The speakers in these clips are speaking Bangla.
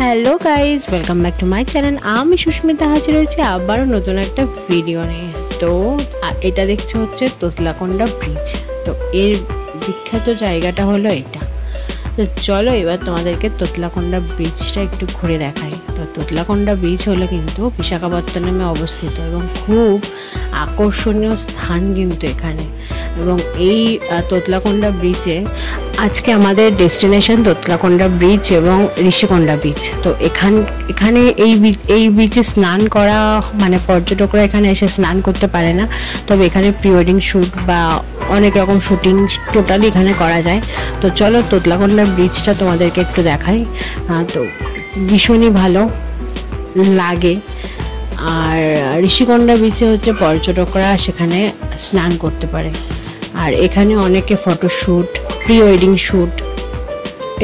Hello guys, welcome back to my channel. আমি সুস্মিতা হাজির হয়েছি আবারও নতুন একটা ভিডিও নিয়ে। তো এটা দেখছো হচ্ছে তোতলাকোন্ডা ব্রিজ। তো এর বিখ্যাত জায়গাটা হলো এটা। তো চলো এবার তোমাদেরকে তোতলাকোন্ডা ব্রিজটা একটু ঘুরে দেখাই। তো তোতলাকোন্ডা ব্রিজ হলো কিন্তু বিশাখাপত্তনমে অবস্থিত এবং খুব আকর্ষণীয় স্থান কিন্তু এখানে। এবং এই তোতলাকোন্ডা ব্রিজে আজকে আমাদের ডেস্টিনেশন তোতলাকোন্ডা ব্রিজ এবং ঋষিকোন্ডা বিচ। তো এখানে এই বিচে স্নান করা মানে পর্যটকরা এখানে এসে স্নান করতে পারে না, তবে এখানে প্রি ওয়েডিং শ্যুট বা অনেক রকম শুটিং টোটালি এখানে করা যায়। তো চলো তোতলাকোন্ডা ব্রিজটা তোমাদেরকে একটু দেখাই। তো ভীষণই ভালো লাগে। আর ঋষিকোন্ডা বিচে হচ্ছে পর্যটকরা সেখানে স্নান করতে পারে, আর এখানে অনেকে photoshoot, pre wedding shoot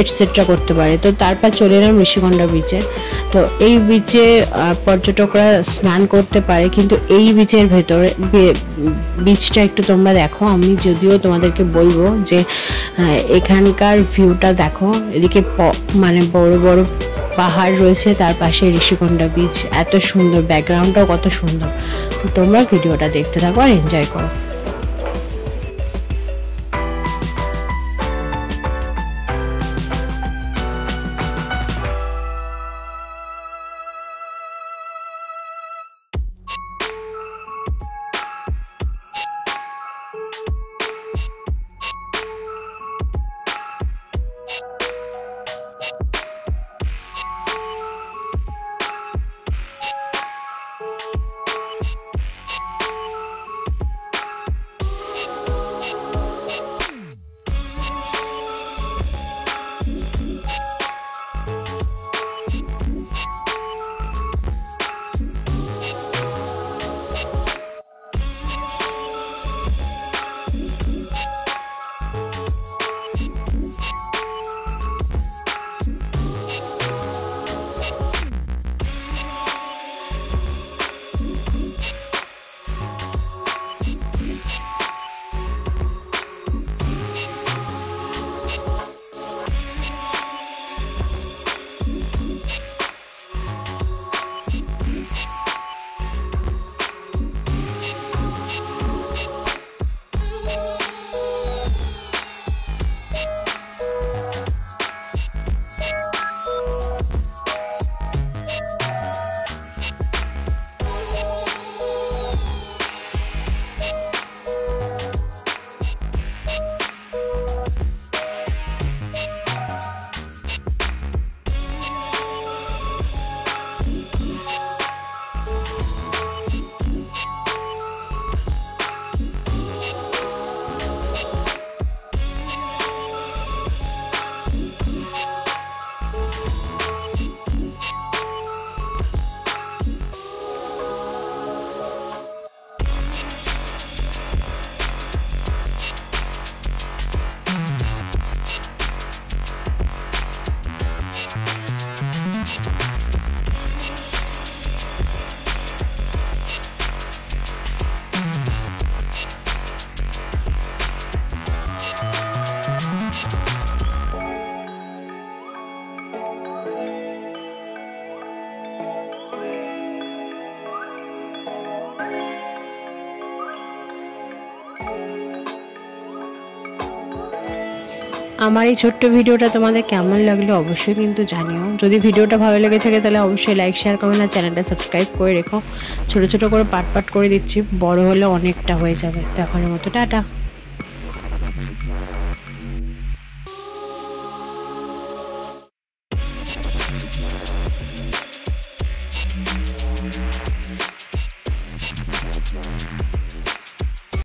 etcetera করতে পারে। তো তারপর চলে এলাম ঋষিকোন্ডা বিচে। তো এই বিচে পর্যটকরা স্নান করতে পারে, কিন্তু এই বিচের ভেতরে বিচটা একটু তোমরা দেখো। আমি যদিও তোমাদেরকে বলবো যে এখানকার ভিউটা দেখো। এদিকে মানে বড় বড় পাহাড় রয়েছে, তার পাশে ঋষিকোন্ডা বিচ, এত সুন্দর, ব্যাকগ্রাউন্ডটাও কত সুন্দর। তো তোমরা ভিডিওটা দেখতে থাকো আর এনজয় করো। আমার এই ছোট্ট ভিডিওটা তোমাদের কেমন লাগলো অবশ্যই কিন্তু জানিও। যদি ভিডিওটা ভালো লেগে থাকে তাহলে অবশ্যই লাইক, শেয়ার, কমেন্ট আর চ্যানেলটা সাবস্ক্রাইব করে রেখো। ছোটো ছোটো করে পার্ট করে দিচ্ছি, বড় হলে অনেকটা হয়ে যাবে। তো এখনের মতো টাটা।